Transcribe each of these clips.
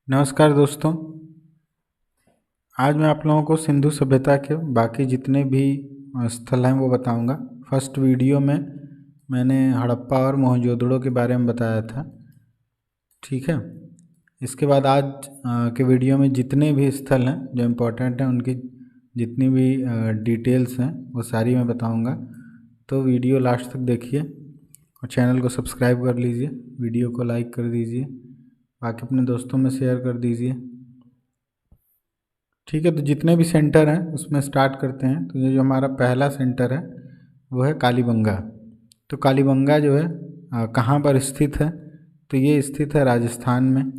नमस्कार दोस्तों। आज मैं आप लोगों को सिंधु सभ्यता के बाकी जितने भी स्थल हैं वो बताऊंगा। फर्स्ट वीडियो में मैंने हड़प्पा और मोहनजोदड़ो के बारे में बताया था, ठीक है। इसके बाद आज के वीडियो में जितने भी स्थल हैं जो इम्पोर्टेंट हैं उनकी जितनी भी डिटेल्स हैं वो सारी मैं बताऊंगा। तो वीडियो लास्ट तक देखिए और चैनल को सब्सक्राइब कर लीजिए, वीडियो को लाइक कर दीजिए, बाकी अपने दोस्तों में शेयर कर दीजिए, ठीक है। तो जितने भी सेंटर हैं उसमें स्टार्ट करते हैं। तो ये जो हमारा पहला सेंटर है वो है कालीबंगा। तो कालीबंगा जो है कहाँ पर स्थित है? तो ये स्थित है राजस्थान में,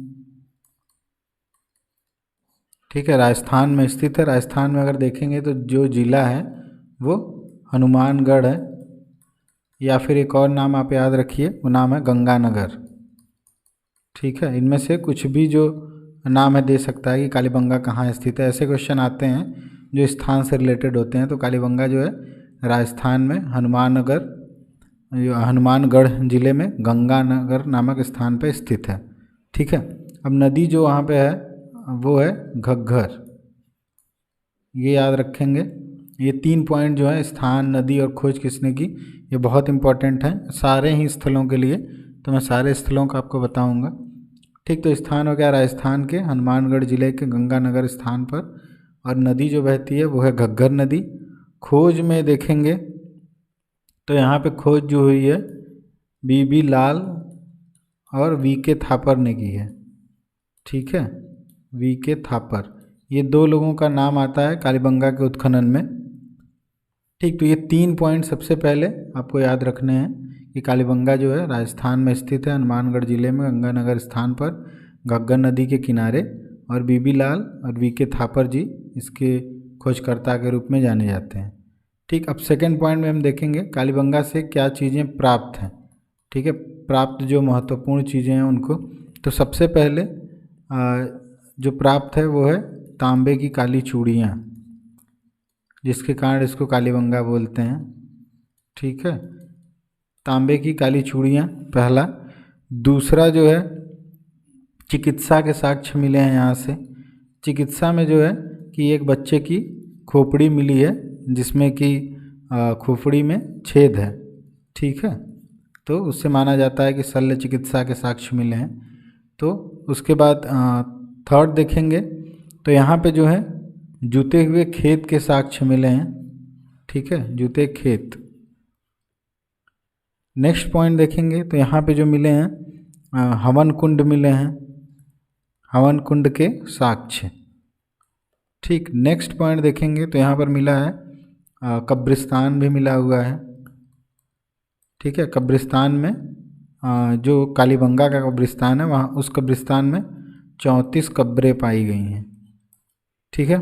ठीक है। राजस्थान में स्थित है। राजस्थान में अगर देखेंगे तो जो ज़िला है वो हनुमानगढ़ है, या फिर एक और नाम आप याद रखिए, वो नाम है गंगानगर, ठीक है। इनमें से कुछ भी जो नाम है दे सकता है कि कालीबंगा कहाँ स्थित है। ऐसे क्वेश्चन आते हैं जो स्थान से रिलेटेड होते हैं। तो कालीबंगा जो है राजस्थान में हनुमानगढ़ जिले में गंगानगर नामक स्थान पर स्थित है, ठीक है। अब नदी जो वहाँ पे है वो है घग्घर, ये याद रखेंगे। ये 3 पॉइंट जो है स्थान, नदी और खोज किसने की, ये बहुत इंपॉर्टेंट हैं सारे ही स्थलों के लिए। तो मैं सारे स्थलों का आपको बताऊंगा, ठीक। तो स्थान हो गया राजस्थान के हनुमानगढ़ जिले के गंगानगर स्थान पर, और नदी जो बहती है वो है घग्घर नदी। खोज में देखेंगे तो यहाँ पे खोज जो हुई है बीबी लाल और वी.के. थापर ने की है, ठीक है। वी.के. थापर, ये 2 लोगों का नाम आता है कालीबंगा के उत्खनन में, ठीक। तो ये 3 पॉइंट सबसे पहले आपको याद रखने हैं कि कालीबंगा जो है राजस्थान में स्थित है, हनुमानगढ़ जिले में गंगानगर स्थान पर, घग्घर नदी के किनारे, और बीबी लाल और वी.के. थापर जी इसके खोजकर्ता के रूप में जाने जाते हैं, ठीक। अब सेकंड पॉइंट में हम देखेंगे कालीबंगा से क्या चीज़ें प्राप्त हैं, ठीक है। प्राप्त जो महत्वपूर्ण चीज़ें हैं उनको, तो सबसे पहले जो प्राप्त है वो है तांबे की काली चूड़ियाँ, जिसके कारण इसको कालीबंगा बोलते हैं, ठीक है। तांबे की काली चूड़ियाँ पहला। दूसरा जो है चिकित्सा के साक्ष्य मिले हैं यहाँ से। चिकित्सा में जो है कि एक बच्चे की खोपड़ी मिली है जिसमें कि खोपड़ी में छेद है, ठीक है। तो उससे माना जाता है कि शल्य चिकित्सा के साक्ष्य मिले हैं। तो उसके बाद थर्ड देखेंगे तो यहाँ पे जो है जूते हुए खेत के साक्ष्य मिले हैं, ठीक है, जूते खेत। नेक्स्ट पॉइंट देखेंगे तो यहाँ पे जो मिले हैं हवन कुंड मिले हैं, हवन कुंड के साक्ष्य, ठीक। नेक्स्ट पॉइंट देखेंगे तो यहाँ पर मिला है कब्रिस्तान भी मिला हुआ है, ठीक है। कब्रिस्तान में जो कालीबंगा का कब्रिस्तान है वहाँ उस कब्रिस्तान में 34 कब्रें पाई गई हैं, ठीक है।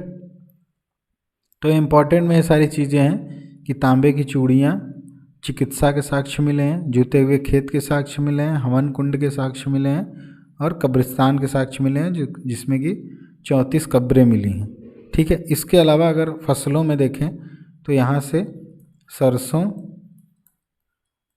तो इम्पॉर्टेंट में ये सारी चीज़ें हैं कि तांबे की चूड़ियाँ, चिकित्सा के साक्ष्य मिले हैं, जूते हुए खेत के साक्ष्य मिले हैं, हवन कुंड के साक्ष्य मिले हैं, और कब्रिस्तान के साक्ष्य मिले हैं जिसमें कि 34 कब्रें मिली हैं, ठीक है। इसके अलावा अगर फसलों में देखें तो यहाँ से सरसों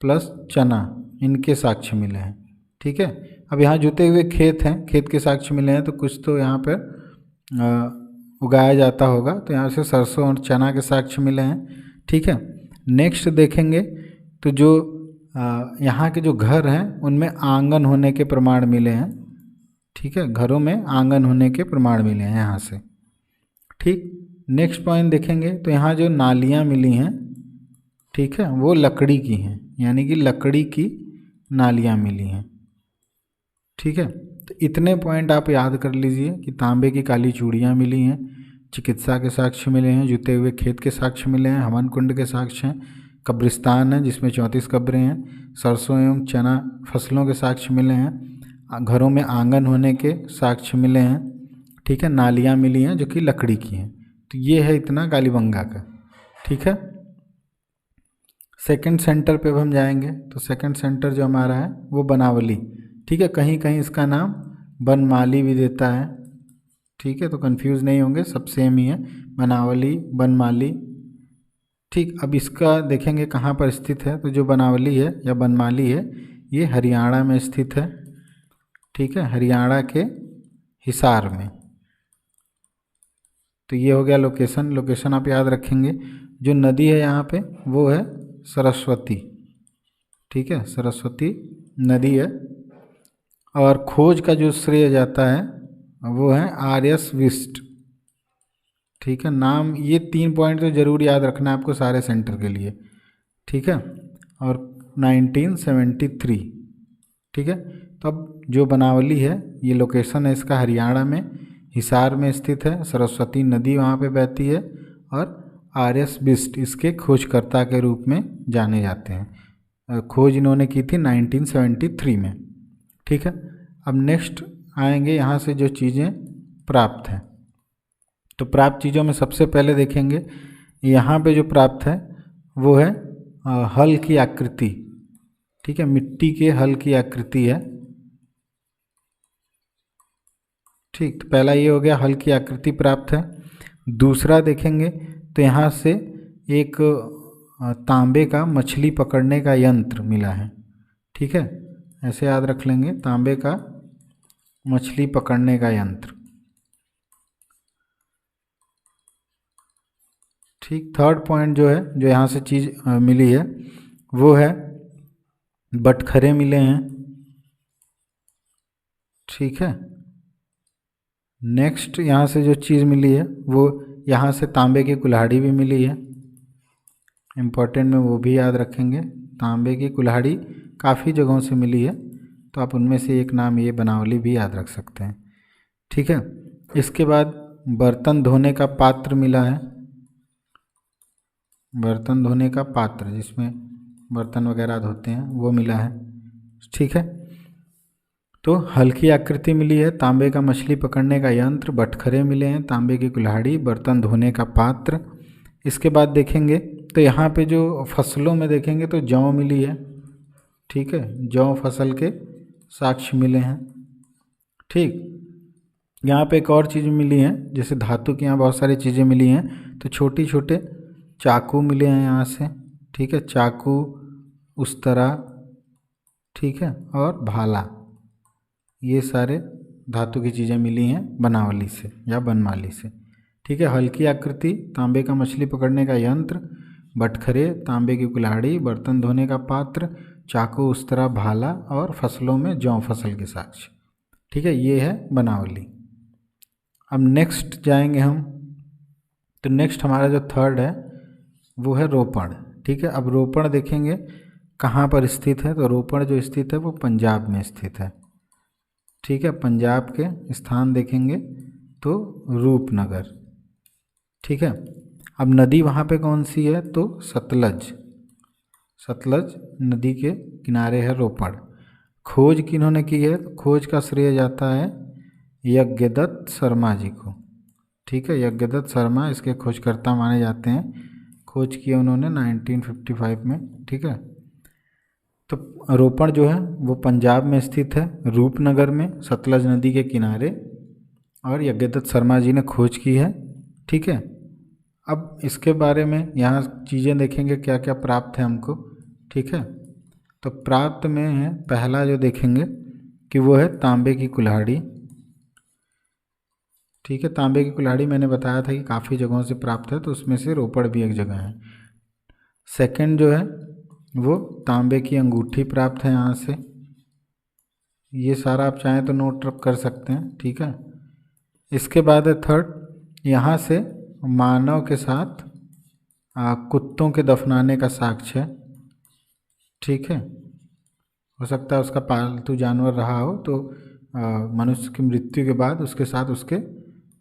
प्लस चना इनके साक्ष्य मिले हैं, ठीक है। अब यहाँ जूते हुए खेत हैं, खेत के साक्ष्य मिले हैं, तो कुछ तो यहाँ पर उगाया जाता होगा, तो यहाँ से सरसों और चना के साक्ष्य मिले हैं, ठीक है। नेक्स्ट देखेंगे तो जो यहाँ के जो घर हैं उनमें आंगन होने के प्रमाण मिले हैं, ठीक है। घरों में आंगन होने के प्रमाण मिले हैं यहाँ से, ठीक। नेक्स्ट पॉइंट देखेंगे तो यहाँ जो नालियाँ मिली हैं, ठीक है, वो लकड़ी की हैं, यानी कि लकड़ी की नालियाँ मिली हैं, ठीक है। तो इतने पॉइंट आप याद कर लीजिए कि तांबे की काली चूड़ियाँ मिली हैं, चिकित्सा के साक्ष्य मिले हैं, जूते हुए खेत के साक्ष्य मिले हैं, हवन कुंड के साक्ष्य हैं, कब्रिस्तान है जिसमें 34 कब्रें हैं, सरसों एवं चना फसलों के साक्ष्य मिले हैं, घरों में आंगन होने के साक्ष्य मिले हैं, ठीक है। नालियाँ मिली हैं जो कि लकड़ी की हैं। तो ये है इतना कालीबंगा का, ठीक है। सेकंड सेंटर पे हम जाएंगे तो सेकंड सेंटर जो हमारा है वो बनावली, ठीक है। कहीं कहीं इसका नाम बनमाली भी देता है, ठीक है। तो कंफ्यूज नहीं होंगे, सब सेम ही है, बनावली बनमाली, ठीक। अब इसका देखेंगे कहाँ पर स्थित है। तो जो बनावली है या बनमाली है ये हरियाणा में स्थित है, ठीक है। हरियाणा के हिसार में। तो ये हो गया लोकेशन। लोकेशन आप याद रखेंगे। जो नदी है यहाँ पे वो है सरस्वती, ठीक है, सरस्वती नदी है। और खोज का जो श्रेय जाता है वो है आर्यस विस्ट, ठीक है। नाम ये 3 पॉइंट तो ज़रूर याद रखना है आपको सारे सेंटर के लिए, ठीक है। और 1973, ठीक है। तो अब जो बनावली है ये लोकेशन है इसका हरियाणा में, हिसार में स्थित है। सरस्वती नदी वहाँ पे बहती है और आर्यस बिस्ट इसके खोजकर्ता के रूप में जाने जाते हैं। खोज इन्होंने की थी 1973 में, ठीक है। अब नेक्स्ट आएंगे यहाँ से जो चीज़ें प्राप्त हैं। तो प्राप्त चीज़ों में सबसे पहले देखेंगे यहाँ पे जो प्राप्त है वो है हल की आकृति, ठीक है। मिट्टी के हल की आकृति है, ठीक। तो पहला ये हो गया, हल की आकृति प्राप्त है। दूसरा देखेंगे तो यहाँ से एक तांबे का मछली पकड़ने का यंत्र मिला है, ठीक है। ऐसे याद रख लेंगे, तांबे का मछली पकड़ने का यंत्र, ठीक। थर्ड पॉइंट जो है, जो यहाँ से चीज़ मिली है वो है बटखरे मिले हैं, ठीक है। नेक्स्ट यहाँ से जो चीज़ मिली है वो यहाँ से तांबे की कुल्हाड़ी भी मिली है, इम्पोर्टेंट में वो भी याद रखेंगे। तांबे की कुल्हाड़ी काफ़ी जगहों से मिली है, तो आप उनमें से एक नाम ये बनावली भी याद रख सकते हैं, ठीक है। इसके बाद बर्तन धोने का पात्र मिला है, बर्तन धोने का पात्र जिसमें बर्तन वगैरह धोते हैं वो मिला है, ठीक है। तो हल्की आकृति मिली है, तांबे का मछली पकड़ने का यंत्र, बटखरे मिले हैं, तांबे की कुल्हाड़ी, बर्तन धोने का पात्र। इसके बाद देखेंगे तो यहाँ पे जो फसलों में देखेंगे तो जौ मिली है, ठीक है। जौ फसल के साक्ष्य मिले हैं, ठीक। यहाँ पे एक और चीज़ मिली है, जैसे धातु की यहाँ बहुत सारी चीज़ें मिली हैं, तो छोटे छोटे चाकू मिले हैं यहाँ से, ठीक है। चाकू, उस्तरा, ठीक है, और भाला, ये सारे धातु की चीज़ें मिली हैं बनावली से या बनमाली से, ठीक है। हल्की आकृति, तांबे का मछली पकड़ने का यंत्र, बटखरे, तांबे की कुल्हाड़ी, बर्तन धोने का पात्र, चाकू, उस्तरा, भाला और फसलों में जौ फसल के साक्ष्य, ठीक है। ये है बनावली। अब नेक्स्ट जाएंगे हम, तो नेक्स्ट हमारा जो थर्ड है वो है रोपण, ठीक है। अब रोपण देखेंगे कहाँ पर स्थित है, तो रोपण जो स्थित है वो पंजाब में स्थित है, ठीक है। पंजाब के स्थान देखेंगे तो रूपनगर, ठीक है। अब नदी वहाँ पे कौन सी है, तो सतलज, सतलज नदी के किनारे है रोपण। खोज किन्होंने की है, तो खोज का श्रेय जाता है यज्ञदत्त शर्मा जी को, ठीक है। यज्ञदत्त शर्मा इसके खोजकर्ता माने जाते हैं। खोज किया उन्होंने 1955 में, ठीक है। तो रोपण जो है वो पंजाब में स्थित है, रूपनगर में, सतलज नदी के किनारे, और यज्ञदत्त शर्मा जी ने खोज की है, ठीक है। अब इसके बारे में यहाँ चीज़ें देखेंगे क्या क्या प्राप्त है हमको, ठीक है। तो प्राप्त में है पहला जो देखेंगे कि वो है तांबे की कुल्हाड़ी, ठीक है। तांबे की कुल्हाड़ी मैंने बताया था कि काफ़ी जगहों से प्राप्त है, तो उसमें से रोपड़ भी एक जगह है। सेकंड जो है वो तांबे की अंगूठी प्राप्त है यहाँ से, ये सारा आप चाहें तो नोट कर सकते हैं, ठीक है। इसके बाद है थर्ड, यहाँ से मानव के साथ कुत्तों के दफनाने का साक्ष्य है, ठीक है। हो सकता है उसका पालतू जानवर रहा हो, तो मनुष्य की मृत्यु के बाद उसके साथ उसके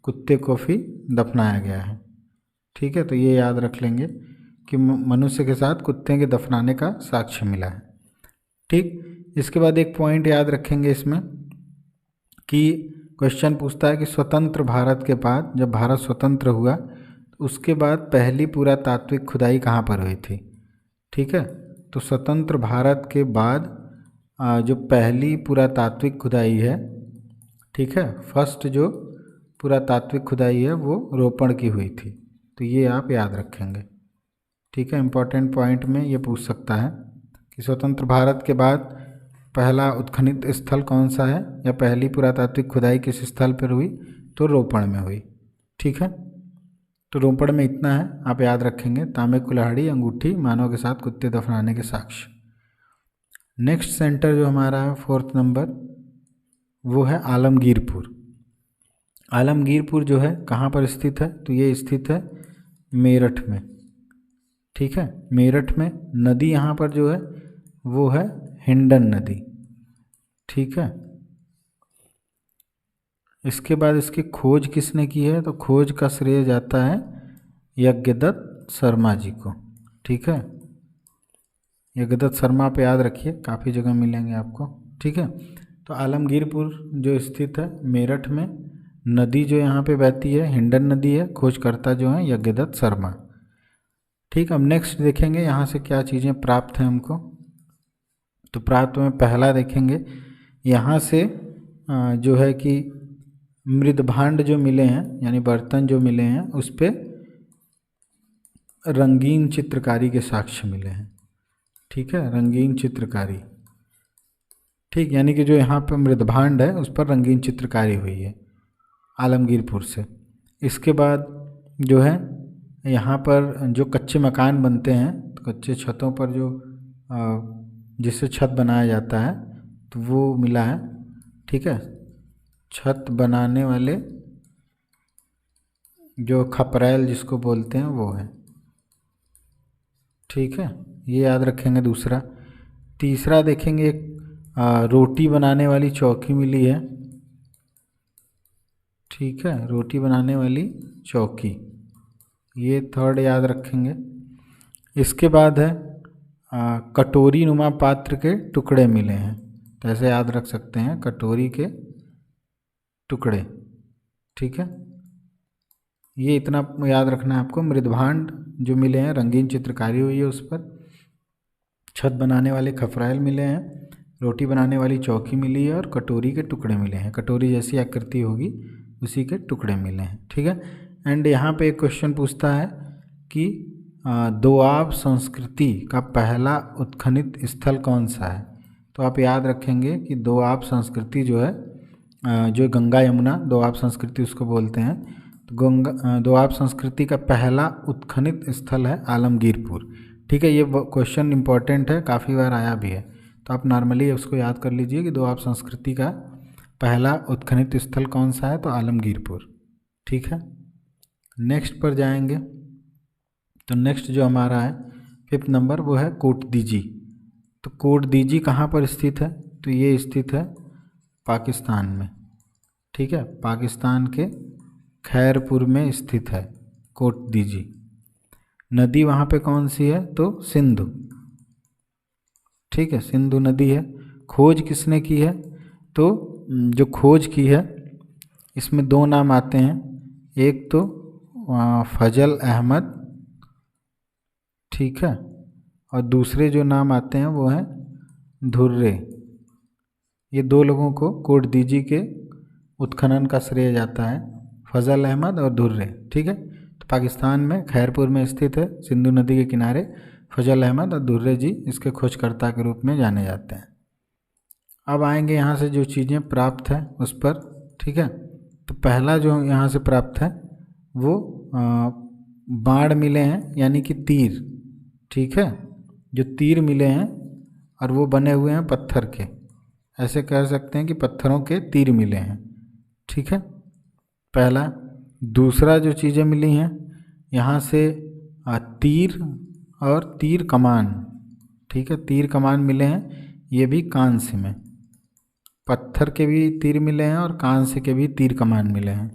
कुत्ते को भी दफनाया गया है, ठीक है। तो ये याद रख लेंगे कि मनुष्य के साथ कुत्ते के दफनाने का साक्ष्य मिला है, ठीक। इसके बाद एक पॉइंट याद रखेंगे इसमें कि क्वेश्चन पूछता है कि स्वतंत्र भारत के बाद, जब भारत स्वतंत्र हुआ तो उसके बाद पहली पुरातात्विक खुदाई कहाँ पर हुई थी, ठीक है। तो स्वतंत्र भारत के बाद जो पहली पुरातात्विक खुदाई है, ठीक है, फर्स्ट जो पुरातात्विक खुदाई है वो रोपण की हुई थी, तो ये आप याद रखेंगे, ठीक है। इम्पोर्टेंट पॉइंट में ये पूछ सकता है कि स्वतंत्र भारत के बाद पहला उत्खनित स्थल कौन सा है या पहली पुरातात्विक खुदाई किस स्थल पर हुई, तो रोपड़ में हुई। ठीक है, तो रोपड़ में इतना है आप याद रखेंगे, तांबे कुल्हाड़ी अंगूठी मानव के साथ कुत्ते दफनाने के साक्ष्य। नेक्स्ट सेंटर जो हमारा है 4th नंबर वो है आलमगीरपुर। आलमगीरपुर जो है कहाँ पर स्थित है, तो ये स्थित है मेरठ में। ठीक है, मेरठ में नदी यहाँ पर जो है वो है हिंडन नदी। ठीक है, इसके बाद इसकी खोज किसने की है, तो खोज का श्रेय जाता है यज्ञदत्त शर्मा जी को। ठीक है, यज्ञदत्त शर्मा पे याद रखिए, काफ़ी जगह मिलेंगे आपको। ठीक है, तो आलमगीरपुर जो स्थित है मेरठ में, नदी जो यहाँ पे बहती है हिंडन नदी है, खोजकर्ता जो है यज्ञदत्त शर्मा। ठीक, अब नेक्स्ट देखेंगे यहाँ से क्या चीज़ें प्राप्त हैं हमको। तो प्राप्त में पहला देखेंगे यहाँ से जो है कि मृदभांड जो मिले हैं यानी बर्तन जो मिले हैं उस पर रंगीन चित्रकारी के साक्ष्य मिले हैं। ठीक है, रंगीन चित्रकारी। ठीक, यानी कि जो यहाँ पर मृदभांड है उस पर रंगीन चित्रकारी हुई है आलमगीरपुर से। इसके बाद जो है यहाँ पर जो कच्चे मकान बनते हैं, तो कच्चे छतों पर जो जिससे छत बनाया जाता है तो वो मिला है। ठीक है, छत बनाने वाले जो खपरैल जिसको बोलते हैं वो है। ठीक है, ये याद रखेंगे दूसरा। तीसरा देखेंगे एक रोटी बनाने वाली चौकी मिली है। ठीक है, रोटी बनाने वाली चौकी, ये थर्ड याद रखेंगे। इसके बाद है कटोरी नुमा पात्र के टुकड़े मिले हैं, तो ऐसे याद रख सकते हैं कटोरी के टुकड़े। ठीक है, ये इतना याद रखना है आपको। मृदभांड जो मिले हैं रंगीन चित्रकारी हुई है उस पर, छत बनाने वाले खफराइल मिले हैं, रोटी बनाने वाली चौकी मिली है और कटोरी के टुकड़े मिले हैं। कटोरी जैसी आकृति होगी उसी के टुकड़े मिले हैं। ठीक है, एंड यहाँ पे एक क्वेश्चन पूछता है कि दोआब संस्कृति का पहला उत्खनित स्थल कौन सा है, तो आप याद रखेंगे कि दोआब संस्कृति जो है जो गंगा यमुना दोआब संस्कृति उसको बोलते हैं, तो दोआब संस्कृति का पहला उत्खनित स्थल है आलमगीरपुर। ठीक है, ये क्वेश्चन इंपॉर्टेंट है, काफ़ी बार आया भी है, तो आप नॉर्मली उसको याद कर लीजिए कि दोआब संस्कृति का पहला उत्खनित स्थल कौन सा है, तो आलमगीरपुर। ठीक है, नेक्स्ट पर जाएंगे। तो नेक्स्ट जो हमारा है 5th नंबर वो है कोटदीजी। तो कोटदीजी कहाँ पर स्थित है, तो ये स्थित है पाकिस्तान में। ठीक है, पाकिस्तान के खैरपुर में स्थित है कोटदीजी। नदी वहाँ पे कौन सी है, तो सिंधु। ठीक है, सिंधु नदी है। खोज किसने की है, तो जो खोज की है इसमें 2 नाम आते हैं, एक तो फजल अहमद। ठीक है, और दूसरे जो नाम आते हैं वो हैं धुर्रे। ये 2 लोगों को कोटदीजी के उत्खनन का श्रेय जाता है, फजल अहमद और धुर्रे। ठीक है, तो पाकिस्तान में खैरपुर में स्थित है, सिंधु नदी के किनारे। फजल अहमद और धुर्रे जी इसके खोजकर्ता के रूप में जाने जाते हैं। अब आएंगे यहाँ से जो चीज़ें प्राप्त हैं उस पर। ठीक है, तो पहला जो यहाँ से प्राप्त है वो बाण मिले हैं यानी कि तीर। ठीक है, जो तीर मिले हैं और वो बने हुए हैं पत्थर के, ऐसे कह सकते हैं कि पत्थरों के तीर मिले हैं। ठीक है, पहला। दूसरा जो चीज़ें मिली हैं यहाँ से तीर और तीर कमान। ठीक है, तीर कमान मिले हैं, ये भी कांस्य में। पत्थर के भी तीर मिले हैं और कांस्य के भी तीर कमान मिले हैं।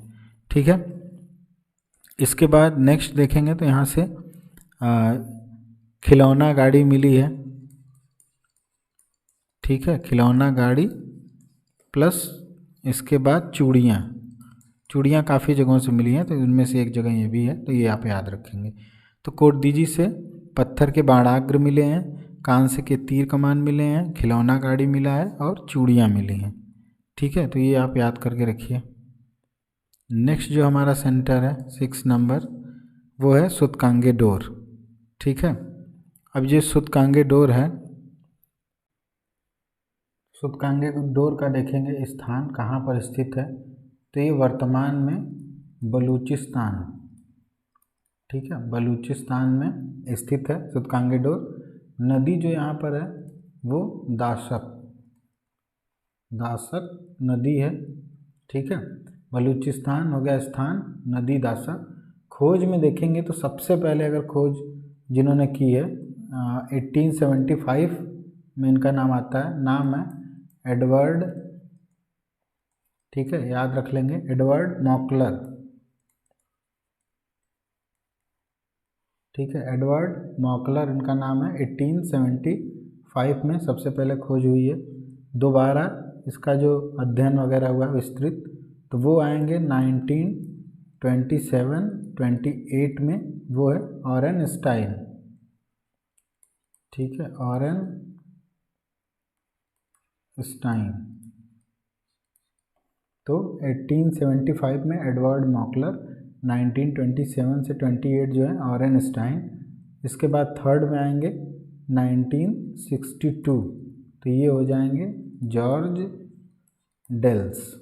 ठीक है, इसके बाद नेक्स्ट देखेंगे तो यहाँ से खिलौना गाड़ी मिली है। ठीक है, खिलौना गाड़ी प्लस इसके बाद चूड़ियाँ। चूड़ियाँ काफ़ी जगहों से मिली हैं, तो उनमें से एक जगह ये भी है, तो ये आप याद रखेंगे। तो कोटदीजी से पत्थर के बाणाग्र मिले हैं, कांस्य के तीर कमान मिले हैं, खिलौना गाड़ी मिला है और चूड़ियाँ मिली हैं। ठीक है, तो ये आप याद करके रखिए। नेक्स्ट जो हमारा सेंटर है 6 नंबर वो है सूतकांगे डोर। ठीक है, अब ये सूतकांगे डोर है सूतकांगे डोर का देखेंगे स्थान कहाँ पर स्थित है, तो ये वर्तमान में बलूचिस्तान, ठीक है, बलूचिस्तान में स्थित है सूतकांगे डोर। नदी जो यहाँ पर है वो दाशक नदी है, ठीक है। बलूचिस्तान हो गया स्थान, नदी दाशक। खोज में देखेंगे तो सबसे पहले अगर खोज जिन्होंने की है 1875 में इनका नाम आता है, नाम है एडवर्ड, ठीक है, याद रख लेंगे, एडवर्ड मॉकलर, ठीक है, एडवर्ड मॉकलर इनका नाम है। 1875 में सबसे पहले खोज हुई है। दोबारा इसका जो अध्ययन वगैरह हुआ विस्तृत, तो वो आएंगे 1927-28 में, वो है ऑरेन स्टाइन, ठीक है, ऑरेन स्टाइन। तो 1875 में एडवर्ड मॉकलर, 1927 से 28 जो है ऑरेन स्टाइन। इसके बाद थर्ड में आएंगे 1962, तो ये हो जाएंगे जॉर्ज डेल्स।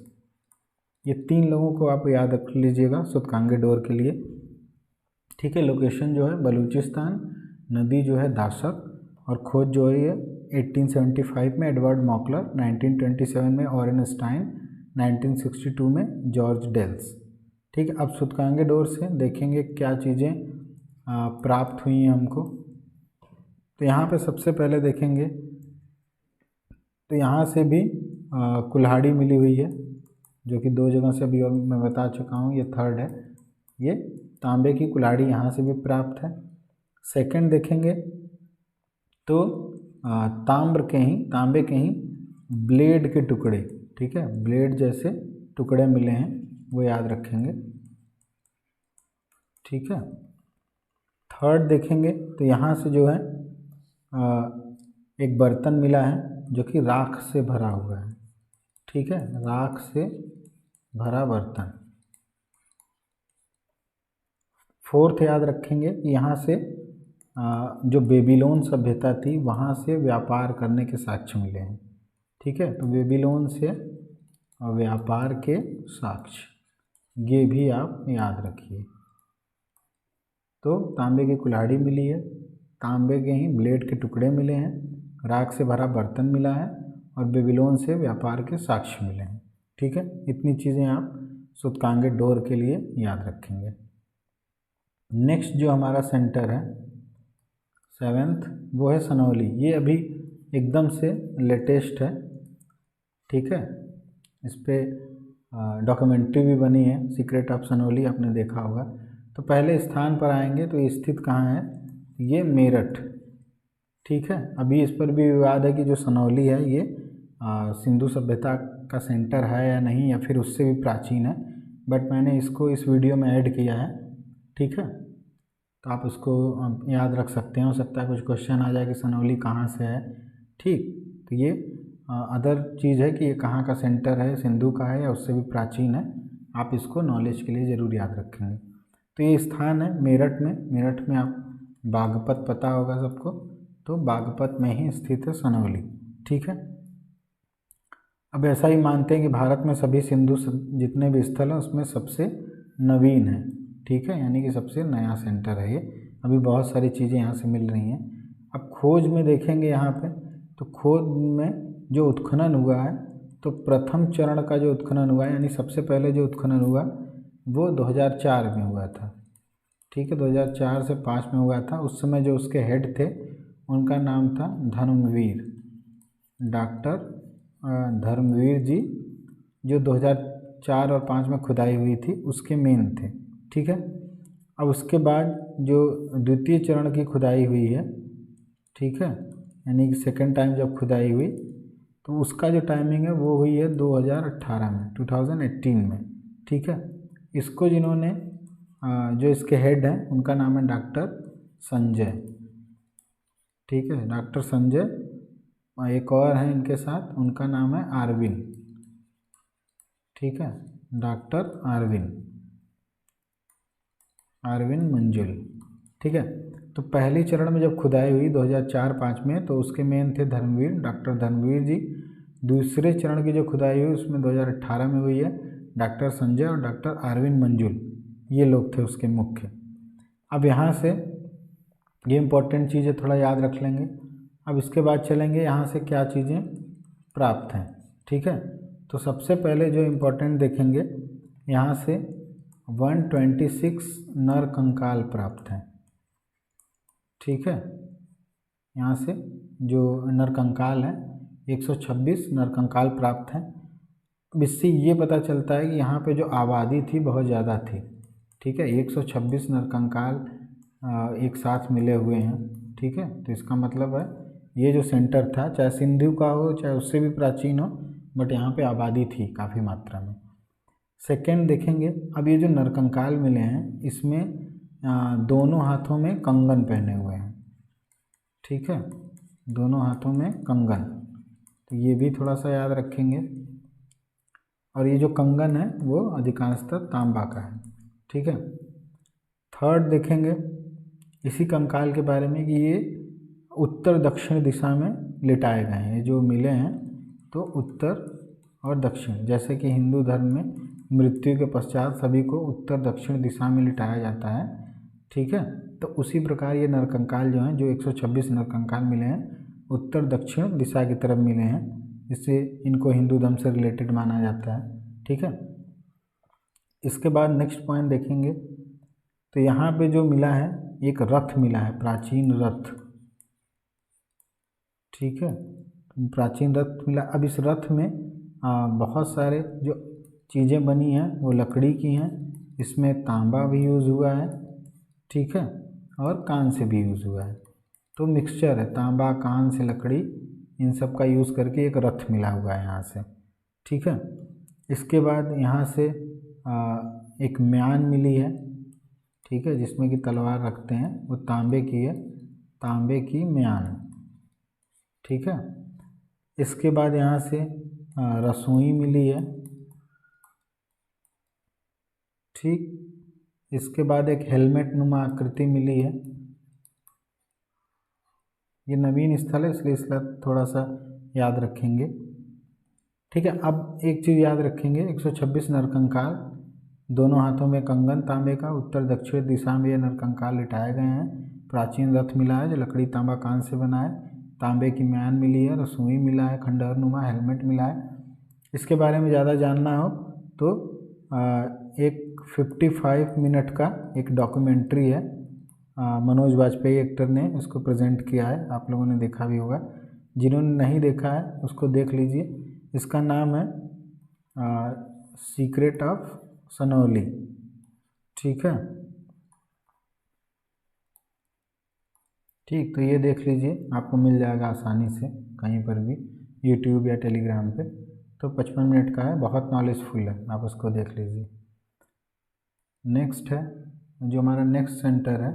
ये 3 लोगों को आप याद रख लीजिएगा सूतकांगे डोर के लिए, ठीक है। लोकेशन जो है बलूचिस्तान, नदी जो है दाशक, और खोज जो है 1875 में एडवर्ड मॉकलर, 1927 में ऑरेन स्टाइन, 1962 में जॉर्ज डेल्स, ठीक है। अब सूतकांगे डोर से देखेंगे क्या चीज़ें प्राप्त हुई हैं हमको। तो यहाँ पे सबसे पहले देखेंगे तो यहाँ से भी कुल्हाड़ी मिली हुई है, जो कि 2 जगह से अभी मैं बता चुका हूँ, ये थर्ड है। ये तांबे की कुल्हाड़ी यहाँ से भी प्राप्त है। सेकंड देखेंगे तो तांबे के ही ब्लेड के टुकड़े, ठीक है, ब्लेड जैसे टुकड़े मिले हैं, वो याद रखेंगे, ठीक है। थर्ड देखेंगे तो यहाँ से जो है एक बर्तन मिला है जो कि राख से भरा हुआ है, ठीक है, राख से भरा बर्तन। फोर्थ याद रखेंगे यहाँ से जो बेबीलोन सभ्यता थी वहाँ से व्यापार करने के साक्ष्य मिले हैं, ठीक है। तो बेबीलोन से व्यापार के साक्ष्य, ये भी आप याद रखिए। तो तांबे की कुल्हाड़ी मिली है, तांबे के ही ब्लेड के टुकड़े मिले हैं, राख से भरा बर्तन मिला है, और बेबीलोन से व्यापार के साक्ष्य मिले हैं, ठीक है। इतनी चीज़ें आप सूतकांगे डोर के लिए याद रखेंगे। नेक्स्ट जो हमारा सेंटर है 7th, वो है सनौली। ये अभी एकदम से लेटेस्ट है, ठीक है। इस पर डॉक्यूमेंट्री भी बनी है, सीक्रेट ऑफ सनौली, आपने देखा होगा। तो पहले स्थान पर आएंगे तो ये स्थित कहाँ है, ये मेरठ, ठीक है। अभी इस पर भी विवाद है कि जो सनौली है ये सिंधु सभ्यता का सेंटर है या नहीं, या फिर उससे भी प्राचीन है, बट मैंने इसको इस वीडियो में ऐड किया है, ठीक है। तो आप उसको याद रख सकते हैं, हो सकता है कुछ क्वेश्चन आ जाए कि सनौली कहाँ से है, ठीक। तो ये अदर चीज़ है कि ये कहाँ का सेंटर है, सिंधु का है या उससे भी प्राचीन है, आप इसको नॉलेज के लिए ज़रूर याद रखेंगे। तो ये स्थान है मेरठ में। मेरठ में आप बागपत पता होगा सबको, तो बागपत में ही स्थित है सनौली, ठीक है। अब ऐसा ही मानते हैं कि भारत में सभी सिंधु जितने भी स्थल हैं उसमें सबसे नवीन है, ठीक है, यानी कि सबसे नया सेंटर है ये। अभी बहुत सारी चीज़ें यहाँ से मिल रही हैं। अब खोज में देखेंगे यहाँ पे, तो खोज में जो उत्खनन हुआ है, तो प्रथम चरण का जो उत्खनन हुआ है, यानी सबसे पहले जो उत्खनन हुआ वो 2004 में हुआ था, ठीक है, 2004 से 5 में हुआ था। उस समय जो उसके हेड थे उनका नाम था धर्मवीर, डॉक्टर धर्मवीर जी, जो 2004 और 5 में खुदाई हुई थी उसके मेन थे, ठीक है। अब उसके बाद जो द्वितीय चरण की खुदाई हुई है, ठीक है, यानी कि सेकंड टाइम जब खुदाई हुई तो उसका जो टाइमिंग है वो हुई है 2018 में, 2018 में, ठीक है। इसको जिन्होंने जो इसके हेड हैं उनका नाम है डॉक्टर संजय, ठीक है, डॉक्टर संजय। एक और हैं इनके साथ, उनका नाम है आरविन, ठीक है, डॉक्टर आरविन मंजुल, ठीक है। तो पहली चरण में जब खुदाई हुई 2004-5 में, तो उसके मेन थे धर्मवीर, डॉक्टर धर्मवीर जी। दूसरे चरण की जो खुदाई हुई उसमें 2018 में हुई है। डॉक्टर संजय और डॉक्टर अरविंद मंजुल ये लोग थे उसके मुख्य। अब यहाँ से ये इम्पोर्टेंट चीज़ें थोड़ा याद रख लेंगे। अब इसके बाद चलेंगे यहाँ से क्या चीज़ें प्राप्त हैं, ठीक है। तो सबसे पहले जो इम्पोर्टेंट देखेंगे यहाँ से 126 नर कंकाल प्राप्त हैं, ठीक है। यहाँ से जो नर कंकाल हैं 126 नर कंकाल प्राप्त हैं। अब इससे ये पता चलता है कि यहाँ पे जो आबादी थी बहुत ज़्यादा थी, ठीक है। 126 नर कंकाल एक साथ मिले हुए हैं, ठीक है। तो इसका मतलब है ये जो सेंटर था चाहे सिंधु का हो चाहे उससे भी प्राचीन हो, बट यहाँ पे आबादी थी काफ़ी मात्रा में। सेकेंड देखेंगे, अब ये जो नरकंकाल मिले हैं इसमें दोनों हाथों में कंगन पहने हुए हैं, ठीक है, दोनों हाथों में कंगन, तो ये भी थोड़ा सा याद रखेंगे। और ये जो कंगन है वो अधिकांशतः तांबा का है, ठीक है। थर्ड देखेंगे इसी कंकाल के बारे में कि ये उत्तर दक्षिण दिशा में लिटाए गए हैं। ये जो मिले हैं तो उत्तर और दक्षिण, जैसे कि हिंदू धर्म में मृत्यु के पश्चात सभी को उत्तर दक्षिण दिशा में लिटाया जाता है, ठीक है। तो उसी प्रकार ये नरकंकाल जो हैं, जो 126 नरकंकाल मिले हैं उत्तर दक्षिण दिशा की तरफ मिले हैं, इससे इनको हिंदू धर्म से रिलेटेड माना जाता है, ठीक है। इसके बाद नेक्स्ट पॉइंट देखेंगे तो यहाँ पे जो मिला है एक रथ मिला है, प्राचीन रथ, ठीक है, प्राचीन रथ मिला। अब इस रथ में बहुत सारे जो चीज़ें बनी हैं वो लकड़ी की हैं, इसमें तांबा भी यूज़ हुआ है, ठीक है, और कांस्य भी यूज़ हुआ है। तो मिक्सचर है तांबा कांस्य लकड़ी इन सब का यूज़ करके एक रथ मिला हुआ है यहाँ से, ठीक है। इसके बाद यहाँ से एक म्यान मिली है, ठीक है, जिसमें कि तलवार रखते हैं, वो तांबे की है, तांबे की म्यान, ठीक है। इसके बाद यहाँ से रसोई मिली है, ठीक। इसके बाद एक हेलमेट नुमा आकृति मिली है, ये नवीन स्थल है इसलिए इसका थोड़ा सा याद रखेंगे, ठीक है। अब एक चीज़ याद रखेंगे 126 नरकंकाल, दोनों हाथों में कंगन तांबे का, उत्तर दक्षिण दिशा में ये नरकंकाल लिटाए गए हैं। प्राचीन रथ मिला है जो लकड़ी तांबा कांस्य से बना है, तांबे की म्यान मिली है, रसोई मिला है, खंडहर नुमा हेलमेट मिला है। इसके बारे में ज़्यादा जानना हो तो एक 55 मिनट का एक डॉक्यूमेंट्री है, मनोज वाजपेयी एक्टर ने उसको प्रेजेंट किया है, आप लोगों ने देखा भी होगा। जिन्होंने नहीं देखा है उसको देख लीजिए। इसका नाम है सीक्रेट ऑफ सनौली, ठीक है, ठीक। तो ये देख लीजिए, आपको मिल जाएगा आसानी से कहीं पर भी, यूट्यूब या टेलीग्राम पे। तो 55 मिनट का है, बहुत नॉलेजफुल है, आप उसको देख लीजिए। नेक्स्ट है जो हमारा नेक्स्ट सेंटर है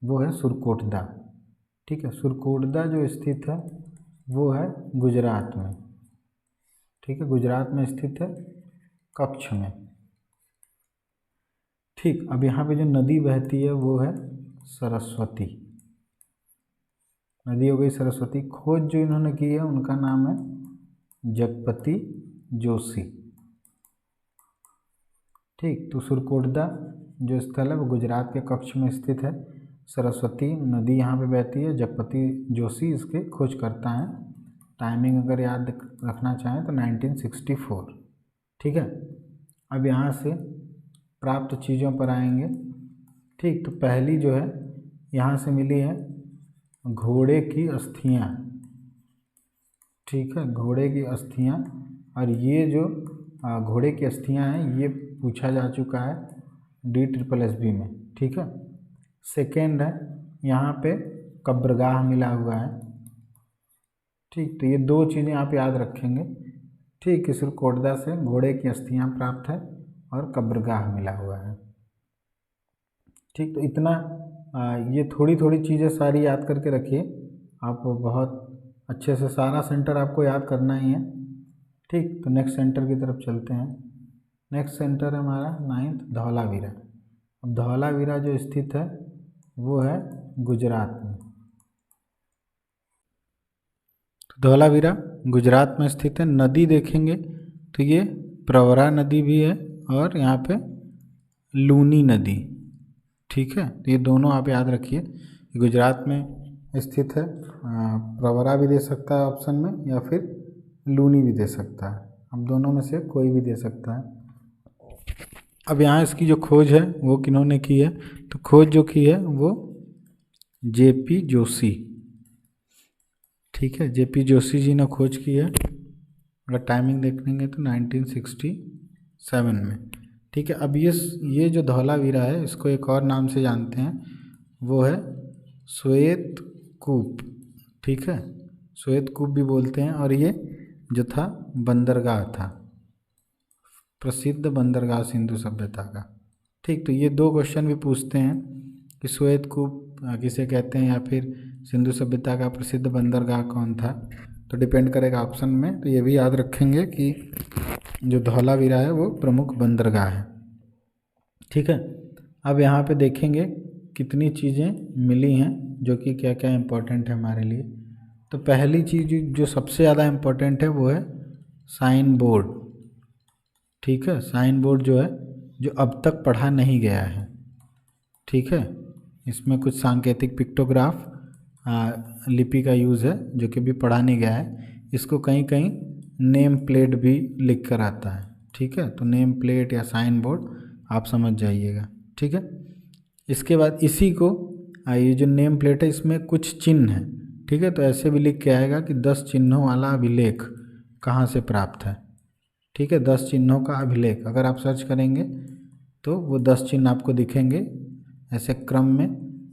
वो है सुरकोटदा, ठीक है। सुरकोटदा जो स्थित है वो है गुजरात में, ठीक है, गुजरात में स्थित है, कच्छ में, ठीक। अब यहाँ पे जो नदी बहती है वो है सरस्वती, नदी हो गई सरस्वती। खोज जो इन्होंने की है उनका नाम है जगपति जोशी, ठीक। तो सुरकोटदा जो स्थल है वो गुजरात के कच्छ में स्थित है, सरस्वती नदी यहाँ पे बहती है, जगपति जोशी इसके खोज करता है। टाइमिंग अगर याद रखना चाहें तो 1964, ठीक है। अब यहाँ से प्राप्त चीज़ों पर आएंगे, ठीक। तो पहली जो है यहाँ से मिली है घोड़े की अस्थियाँ, ठीक है, घोड़े की अस्थियाँ। और ये जो घोड़े की अस्थियाँ हैं ये पूछा जा चुका है DSSB में, ठीक है। सेकेंड है यहाँ पे कब्रगाह मिला हुआ है, ठीक। तो ये दो चीज़ें आप याद रखेंगे, ठीक। सुरकोटदा से घोड़े की अस्थियाँ प्राप्त है और कब्रगाह मिला हुआ है, ठीक। तो इतना ये थोड़ी थोड़ी चीज़ें सारी याद करके रखिए, आप बहुत अच्छे से सारा सेंटर आपको याद करना ही है, ठीक। तो नेक्स्ट सेंटर की तरफ चलते हैं। नेक्स्ट सेंटर है हमारा 9th धौलावीरा। अब धौलावीरा जो स्थित है वो है गुजरात में, धौलावीरा गुजरात में स्थित है। नदी देखेंगे तो ये प्रवरा नदी भी है और यहाँ पे लूनी नदी, ठीक है। तो ये दोनों आप याद रखिए, गुजरात में स्थित है। प्रवरा भी दे सकता है ऑप्शन में या फिर लूनी भी दे सकता है, अब दोनों में से कोई भी दे सकता है। अब यहाँ इसकी जो खोज है वो किन्होंने की है, तो खोज जो की है वो जेपी जोशी, ठीक है, जेपी जोशी जी ने खोज की है। अगर टाइमिंग देखेंगे तो 1967 में, ठीक है। अब ये जो धौलावीरा है इसको एक और नाम से जानते हैं, वो है श्वेत कूप, ठीक है, श्वेत कूप भी बोलते हैं। और ये जो था बंदरगाह था, प्रसिद्ध बंदरगाह सिंधु सभ्यता का, ठीक। तो ये दो क्वेश्चन भी पूछते हैं कि श्वेत कूप किसे कहते हैं या फिर सिंधु सभ्यता का प्रसिद्ध बंदरगाह कौन था, तो डिपेंड करेगा ऑप्शन में। तो ये भी याद रखेंगे कि जो धौलावीरा है वो प्रमुख बंदरगाह है, ठीक है। अब यहाँ पे देखेंगे कितनी चीज़ें मिली हैं जो कि क्या क्या इम्पोर्टेंट है हमारे लिए। तो पहली चीज़ जो सबसे ज़्यादा इम्पोर्टेंट है वो है साइन बोर्ड, ठीक है। साइन बोर्ड जो है जो अब तक पढ़ा नहीं गया है, ठीक है। इसमें कुछ सांकेतिक पिक्टोग्राफ लिपि का यूज़ है जो कि भी पढ़ा नहीं गया है। इसको कहीं कहीं नेम प्लेट भी लिख कर आता है, ठीक है। तो नेम प्लेट या साइन बोर्ड आप समझ जाइएगा, ठीक है। इसके बाद इसी को ये जो नेम प्लेट है इसमें कुछ चिन्ह है, ठीक है। तो ऐसे भी लिख के आएगा कि 10 चिन्हों वाला अभिलेख कहाँ से प्राप्त है, ठीक है। 10 चिन्हों का अभिलेख अगर आप सर्च करेंगे तो वो 10 चिन्ह आपको दिखेंगे, ऐसे क्रम में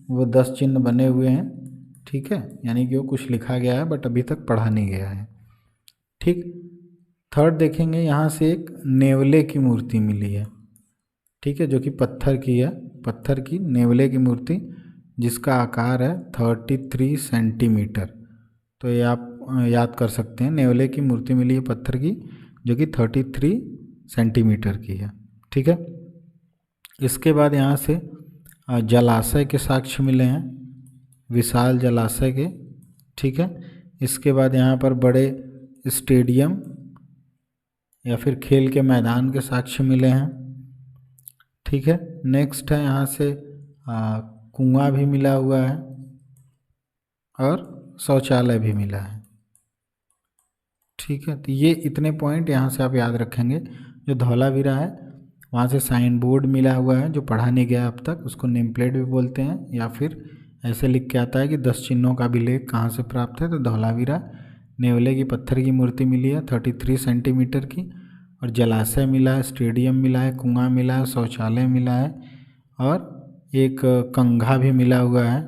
वो 10 चिन्ह बने हुए हैं, ठीक है। यानी कि वो कुछ लिखा गया है बट अभी तक पढ़ा नहीं गया है, ठीक। थर्ड देखेंगे, यहाँ से एक नेवले की मूर्ति मिली है, ठीक है, जो कि पत्थर की है, पत्थर की नेवले की मूर्ति जिसका आकार है 33 सेंटीमीटर। तो ये आप याद कर सकते हैं, नेवले की मूर्ति मिली है पत्थर की जो कि 33 सेंटीमीटर की है, ठीक है। इसके बाद यहाँ से जलाशय के साक्ष्य मिले हैं, विशाल जलाशय के, ठीक है। इसके बाद यहाँ पर बड़े स्टेडियम या फिर खेल के मैदान के साक्ष्य मिले हैं, ठीक है। नेक्स्ट है यहाँ से कुआं भी मिला हुआ है और शौचालय भी मिला है, ठीक है। तो ये इतने पॉइंट यहाँ से आप याद रखेंगे। जो धौलावीरा है वहाँ से साइन बोर्ड मिला हुआ है जो पढ़ा नहीं गया अब तक, उसको नेम प्लेट भी बोलते हैं, या फिर ऐसे लिख के आता है कि 10 चिन्हों का अभिलेख कहाँ से प्राप्त है, तो धौलावीरा। नेवले की पत्थर की मूर्ति मिली है 33 सेंटीमीटर की, और जलाशय मिला है, स्टेडियम मिला है, कुआं मिला है, शौचालय मिला है और एक कंघा भी मिला हुआ है,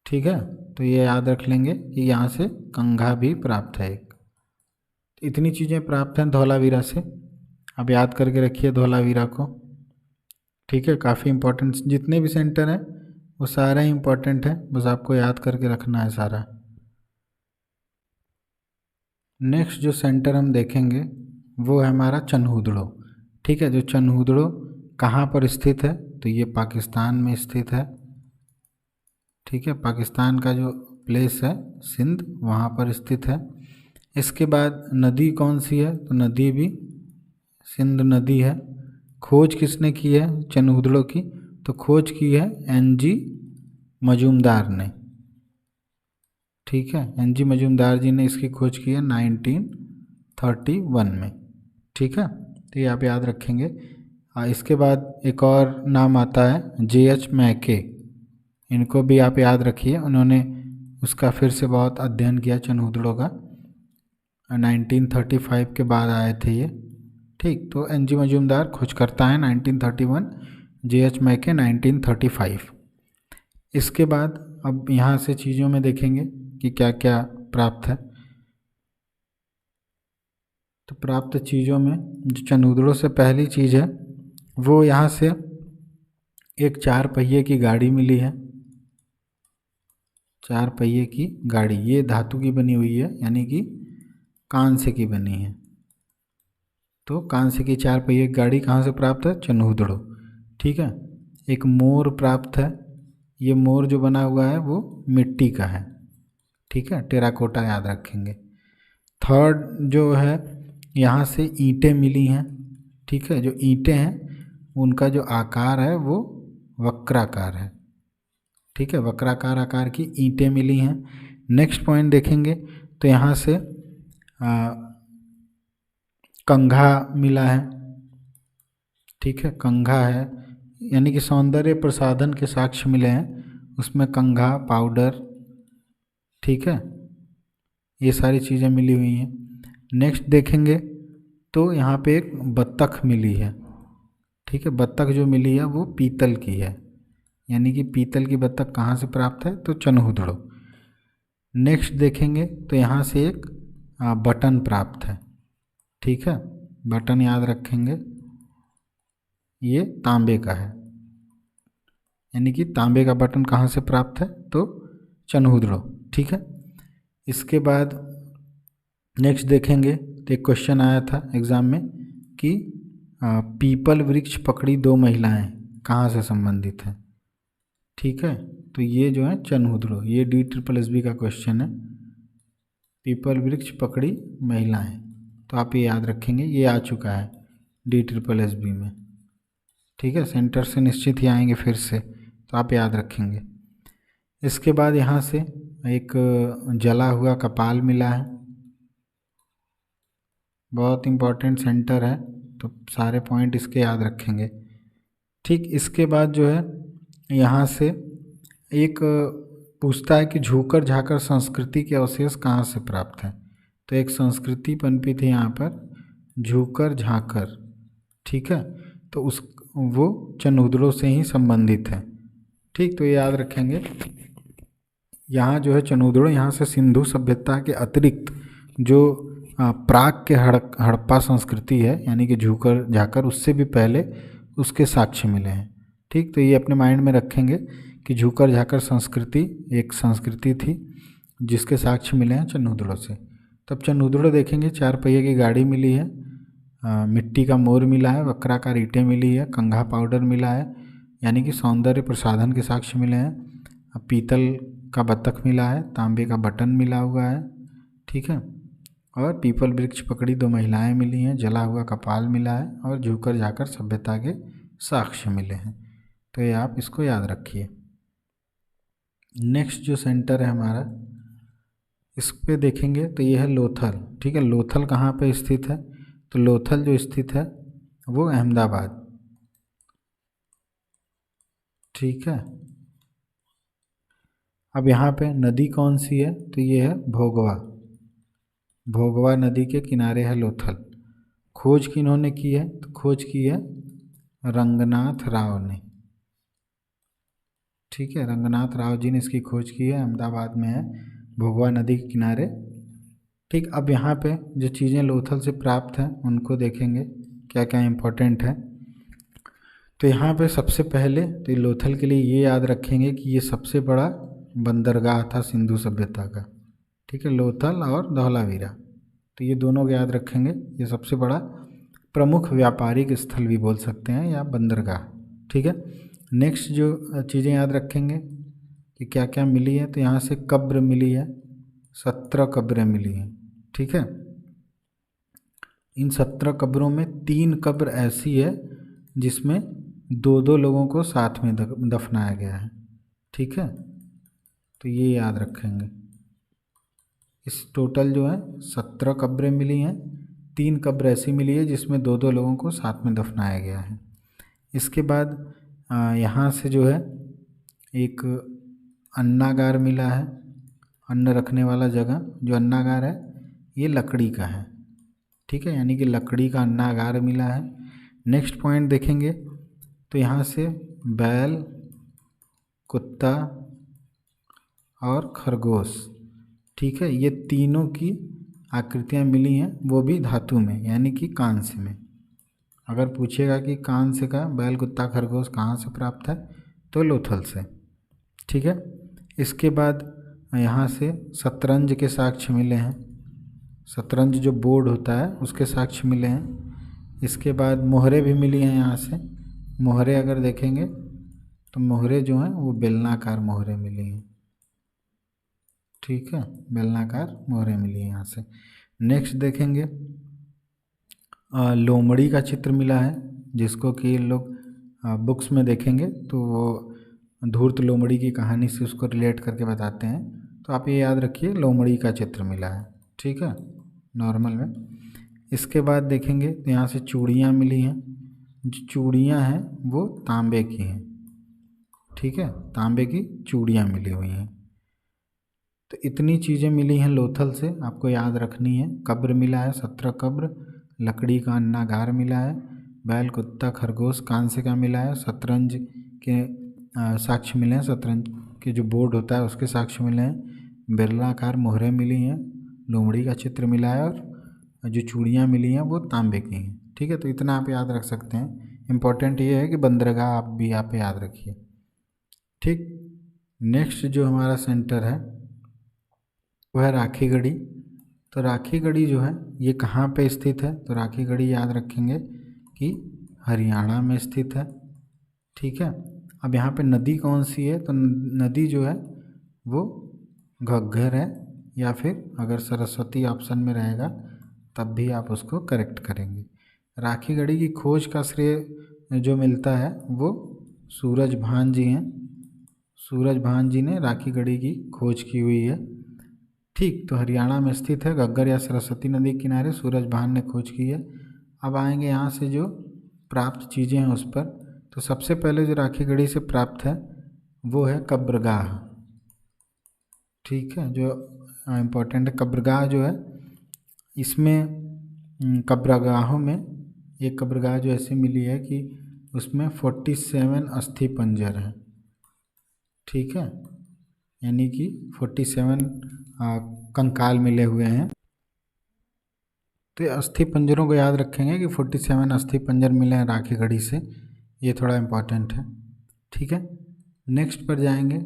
ठीक है। तो ये याद रख लेंगे कि यहाँ से कंघा भी प्राप्त है एक। इतनी चीज़ें प्राप्त हैं धौलावीरा से, अब याद करके रखिए धौलावीरा को, ठीक है। काफ़ी इम्पोर्टेंट जितने भी सेंटर हैं वो सारा ही इम्पोर्टेंट है, बस आपको याद करके रखना है सारा। नेक्स्ट जो सेंटर हम देखेंगे वो है हमारा चनहुदड़ो, ठीक है। जो चनहुदड़ो कहाँ पर स्थित है, तो ये पाकिस्तान में स्थित है, ठीक है। पाकिस्तान का जो प्लेस है सिंध, वहाँ पर स्थित है। इसके बाद नदी कौन सी है, तो नदी भी सिंध नदी है। खोज किसने की है चनहुदड़ो की, तो खोज की है NG मजूमदार ने, ठीक है। NG मजूमदार जी ने इसकी खोज की है 1931 में, ठीक है। तो ये आप याद रखेंगे। इसके बाद एक और नाम आता है JH मैके, इनको भी आप याद रखिए, उन्होंने उसका फिर से बहुत अध्ययन किया चनहुदड़ो का, 1935 के बाद आए थे ये, ठीक। तो NG मजूमदार खोज करता है 1931, JH मैके 1935। इसके बाद अब यहाँ से चीज़ों में देखेंगे कि क्या क्या प्राप्त है। तो प्राप्त चीज़ों में जो चनहुदड़ो से पहली चीज़ है वो यहाँ से एक 4 पहिए की गाड़ी मिली है, 4 पहिए की गाड़ी, ये धातु की बनी हुई है यानी कि कांस्य की बनी है। तो कांस्य की 4 पहिए की गाड़ी कहाँ से प्राप्त है, चनहुदड़ो, ठीक है। एक मोर प्राप्त है, ये मोर जो बना हुआ है वो मिट्टी का है, ठीक है, टेराकोटा याद रखेंगे। थर्ड जो है, यहाँ से ईंटें मिली हैं, ठीक है, जो ईंटें हैं उनका जो आकार है वो वक्राकार है, ठीक है, वक्राकार आकार की ईंटें मिली हैं। नेक्स्ट पॉइंट देखेंगे तो यहाँ से कंघा मिला है, ठीक है, कंघा है, यानी कि सौंदर्य प्रसाधन के साक्ष्य मिले हैं, उसमें कंघा, पाउडर, ठीक है, ये सारी चीज़ें मिली हुई हैं। नेक्स्ट देखेंगे तो यहाँ पे एक बत्तख मिली है, ठीक है, बत्तख जो मिली है वो पीतल की है, यानी कि पीतल की बत्तख कहाँ से प्राप्त है, तो चनहुदड़ो। नेक्स्ट देखेंगे तो यहाँ से एक बटन प्राप्त है, ठीक है, बटन याद रखेंगे, ये तांबे का है, यानी कि तांबे का बटन कहाँ से प्राप्त है, तो चनहुदड़ो, ठीक है। इसके बाद नेक्स्ट देखेंगे तो एक क्वेश्चन आया था एग्ज़ाम में कि पीपल वृक्ष पकड़ी दो महिलाएं कहाँ से संबंधित हैं, ठीक है, तो ये जो है चनहुदड़ो, ये DSSB का क्वेश्चन है, पीपल वृक्ष पकड़ी महिलाएं, तो आप ये याद रखेंगे, ये आ चुका है DSSB में, ठीक है, सेंटर से निश्चित ही आएंगे फिर से, तो आप याद रखेंगे। इसके बाद यहाँ से एक जला हुआ कपाल मिला है, बहुत इम्पोर्टेंट सेंटर है, तो सारे पॉइंट इसके याद रखेंगे, ठीक। इसके बाद जो है यहाँ से एक पूछता है कि झूकर झाकर संस्कृति के अवशेष कहाँ से प्राप्त है, तो एक संस्कृति पनपी थी यहाँ पर झूकर झाकर, ठीक है, तो उस वो चनहुदड़ो से ही संबंधित है, ठीक, तो ये याद रखेंगे। यहाँ जो है चनहुदड़ो, यहाँ से सिंधु सभ्यता के अतिरिक्त जो प्राग के हड़प्पा संस्कृति है, यानी कि झूकर झाकर, उससे भी पहले उसके साक्ष्य मिले हैं, ठीक, तो ये अपने माइंड में रखेंगे कि झूकर झाकर संस्कृति एक संस्कृति थी जिसके साक्ष्य मिले हैं चनहुदड़ो से। तब चनहुदड़ो देखेंगे, 4 पहिए की गाड़ी मिली है, मिट्टी का मोर मिला है, वक्राकार ईंटें मिली है, कंघा पाउडर मिला है, यानी कि सौंदर्य प्रसाधन के साक्ष्य मिले हैं, पीतल का बत्तख मिला है, तांबे का बटन मिला हुआ है, ठीक है, और पीपल वृक्ष पकड़ी दो महिलाएं मिली हैं, जला हुआ कपाल मिला है, और झूकर झाकर सभ्यता के साक्ष्य मिले हैं, तो ये आप इसको याद रखिए। नेक्स्ट जो सेंटर है हमारा, इस पे देखेंगे तो ये है लोथल, ठीक है, लोथल कहाँ पे स्थित है, तो लोथल जो स्थित है वो अहमदाबाद, ठीक है। अब यहाँ पे नदी कौन सी है, तो ये है भोगवा, भोगवा नदी के किनारे है लोथल। खोज किन्होंने की है, तो खोज की है रंगनाथ राव ने, ठीक है, रंगनाथ राव जी ने इसकी खोज की है, अहमदाबाद में है, भोगवा नदी के किनारे, ठीक। अब यहाँ पे जो चीज़ें लोथल से प्राप्त हैं उनको देखेंगे क्या क्या इम्पोर्टेंट है, तो यहाँ पे सबसे पहले तो लोथल के लिए ये याद रखेंगे कि ये सबसे बड़ा बंदरगाह था सिंधु सभ्यता का, ठीक है, लोथल और धौलावीरा, तो ये दोनों को याद रखेंगे, ये सबसे बड़ा प्रमुख व्यापारिक स्थल भी बोल सकते हैं या बंदरगाह, ठीक है। नेक्स्ट जो चीज़ें याद रखेंगे कि क्या क्या मिली है, तो यहाँ से कब्र मिली है, 17 कब्रें मिली हैं, ठीक है। इन 17 कब्रों में 3 कब्र ऐसी है जिसमें 2-2 लोगों को साथ में दफनाया गया है, ठीक है, तो ये याद रखेंगे। इस टोटल जो है 17 कब्रें मिली हैं, 3 कब्र ऐसी मिली है जिसमें 2-2 लोगों को साथ में दफनाया गया है। इसके बाद यहाँ से जो है एक अन्नागार मिला है, अन्न रखने वाला जगह, जो अन्नागार है ये लकड़ी का है, ठीक है, यानी कि लकड़ी का अन्नागार मिला है। नेक्स्ट पॉइंट देखेंगे तो यहाँ से बैल, कुत्ता और खरगोश, ठीक है, ये तीनों की आकृतियाँ मिली हैं, वो भी धातु में, यानी कि कांस्य में। अगर पूछेगा कि कांस्य का बैल, कुत्ता, खरगोश कहाँ से प्राप्त है, तो लोथल से, ठीक है। इसके बाद यहाँ से शतरंज के साक्ष्य मिले हैं, शतरंज जो बोर्ड होता है उसके साक्ष्य मिले हैं। इसके बाद मोहरे भी मिली हैं, यहाँ से मोहरे अगर देखेंगे तो मोहरे जो हैं वो बेलनाकार मोहरे मिली हैं, ठीक है, बेलनाकार मोहरें मिली हैं यहाँ से। नेक्स्ट देखेंगे लोमड़ी का चित्र मिला है, जिसको कि लोग बुक्स में देखेंगे तो वो धूर्त लोमड़ी की कहानी से उसको रिलेट करके बताते हैं। तो आप ये याद रखिए लोमड़ी का चित्र मिला है, ठीक है, नॉर्मल में। इसके बाद देखेंगे तो यहाँ से चूड़ियाँ मिली हैं, जो चूड़ियाँ हैं वो तांबे की हैं, ठीक है, तांबे की चूड़ियाँ मिली हुई हैं। तो इतनी चीज़ें मिली हैं लोथल से, आपको याद रखनी है। कब्र मिला है 17 कब्र, लकड़ी का अन्नागार मिला है, बैल कुत्ता खरगोश कांस्य का मिला है, शतरंज के साक्ष्य मिले हैं, शतरंज के जो बोर्ड होता है उसके साक्ष्य मिले हैं, बेलनाकार मोहरें मिली हैं, लोमड़ी का चित्र मिला है, और जो चूड़ियाँ मिली हैं वो तांबे की हैं, ठीक है। तो इतना आप याद रख सकते हैं। इम्पॉर्टेंट ये है कि बंदरगाह आप भी यहाँ पे याद रखिए, ठीक। नेक्स्ट जो हमारा सेंटर है वो है राखीगढ़ी। तो राखीगढ़ी जो है ये कहाँ पे स्थित है, तो राखीगढ़ी याद रखेंगे कि हरियाणा में स्थित है, ठीक है। अब यहाँ पे नदी कौन सी है, तो नदी जो है वो घग्घर है, या फिर अगर सरस्वती ऑप्शन में रहेगा तब भी आप उसको करेक्ट करेंगे। राखीगढ़ी की खोज का श्रेय जो मिलता है वो सूरजभान जी हैं, सूरजभान जी ने राखीगढ़ी की खोज की हुई है, ठीक। तो हरियाणा में स्थित है, घग्घर या सरस्वती नदी के किनारे, सूरजभान ने खोज की है। अब आएंगे यहाँ से जो प्राप्त चीज़ें हैं उस पर। तो सबसे पहले जो राखीगढ़ी से प्राप्त है वो है कब्रगाह, ठीक है, जो इम्पोर्टेंट है। कब्रगाह जो है इसमें कब्रगाहों में एक कब्रगाह जो ऐसी मिली है कि उसमें 47 अस्थि पंजर हैं, ठीक है, यानी कि 47 कंकाल मिले हुए हैं। तो अस्थि पंजरों को याद रखेंगे कि 47 अस्थि पंजर मिले हैं राखीगढ़ी से, ये थोड़ा इम्पोर्टेंट है, ठीक है। नेक्स्ट पर जाएंगे,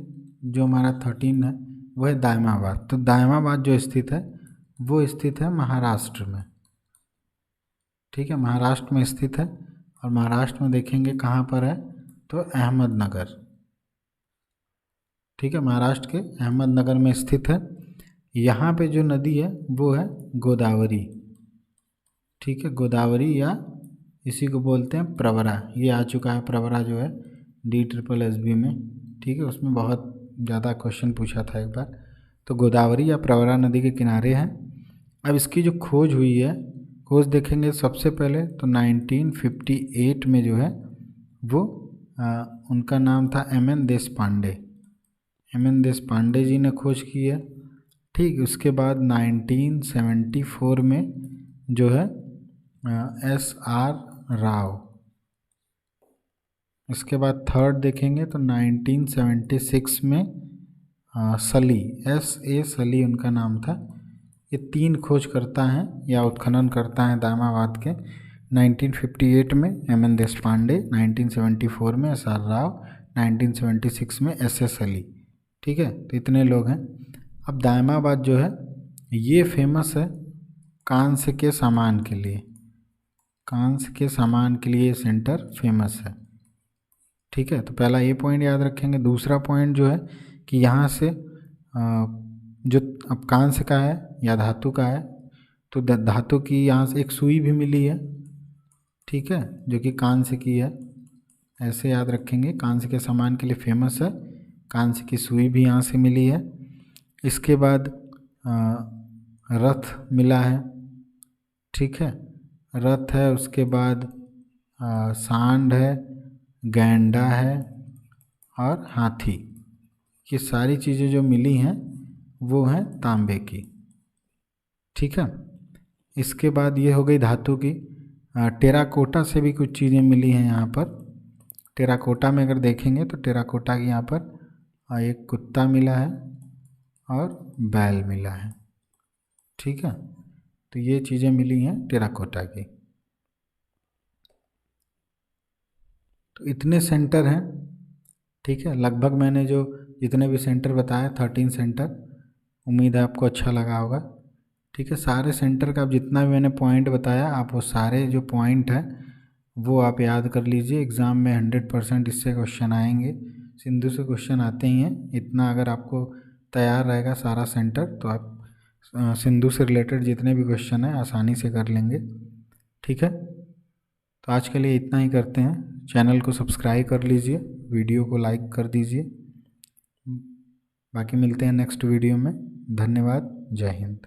जो हमारा 13 है वो है दायमाबाद। तो दायमाबाद जो स्थित है वो स्थित है महाराष्ट्र में, ठीक है, महाराष्ट्र में स्थित है। और महाराष्ट्र में देखेंगे कहाँ पर है, तो अहमदनगर, ठीक है, महाराष्ट्र के अहमदनगर में स्थित है। यहाँ पे जो नदी है वो है गोदावरी, ठीक है, गोदावरी या इसी को बोलते हैं प्रवरा। ये आ चुका है प्रवरा जो है DSSB में, ठीक है, उसमें बहुत ज़्यादा क्वेश्चन पूछा था एक बार। तो गोदावरी या प्रवरा नदी के किनारे हैं। अब इसकी जो खोज हुई है, खोज देखेंगे सबसे पहले तो 1958 में जो है वो उनका नाम था MN देशपांडे, MN देशपांडे जी ने खोज की है, ठीक। उसके बाद 1974 में जो है SR राव। इसके बाद थर्ड देखेंगे तो 1976 में सली, SA सली उनका नाम था। ये 3 खोज करता है या उत्खनन करता है दायमाबाद के। 1958 में MN देशपांडे, 1974 में SR राव, 1976 में SS सली, ठीक है। तो इतने लोग हैं। अब दायमाबाद जो है ये फेमस है कांस्य के सामान के लिए, कांस्य के सामान के लिए सेंटर फेमस है, ठीक है। तो पहला ये पॉइंट याद रखेंगे। दूसरा पॉइंट जो है कि यहाँ से जो अब कांस्य का है या धातु का है, तो धातु की यहाँ से एक सुई भी मिली है, ठीक है, जो कि कांस्य की है, ऐसे याद रखेंगे। कांस्य के सामान के लिए फेमस है, कांस्य की सुई भी यहाँ से मिली है। इसके बाद रथ मिला है, ठीक है, रथ है। उसके बाद सांड है, गैंडा है और हाथी, ये सारी चीज़ें जो मिली हैं वो हैं तांबे की, ठीक है। इसके बाद ये हो गई धातु की। टेराकोटा से भी कुछ चीज़ें मिली हैं यहाँ पर। टेराकोटा में अगर देखेंगे तो टेराकोटा की यहाँ पर एक कुत्ता मिला है और बैल मिला है, ठीक है। तो ये चीज़ें मिली हैं टेराकोटा की। तो इतने सेंटर हैं, ठीक है। लगभग मैंने जो जितने भी सेंटर बताए 13 सेंटर, उम्मीद है आपको अच्छा लगा होगा, ठीक है। सारे सेंटर का जितना भी मैंने पॉइंट बताया, आप वो सारे जो पॉइंट हैं वो आप याद कर लीजिए। एग्ज़ाम में 100% इससे क्वेश्चन आएंगे, सिंधु से क्वेश्चन आते ही हैं। इतना अगर आपको तैयार रहेगा सारा सेंटर, तो आप सिंधु से रिलेटेड जितने भी क्वेश्चन हैं आसानी से कर लेंगे। ठीक है, तो आज के लिए इतना ही करते हैं। चैनल को सब्सक्राइब कर लीजिए, वीडियो को लाइक कर दीजिए। बाकी मिलते हैं नेक्स्ट वीडियो में। धन्यवाद, जय हिंद।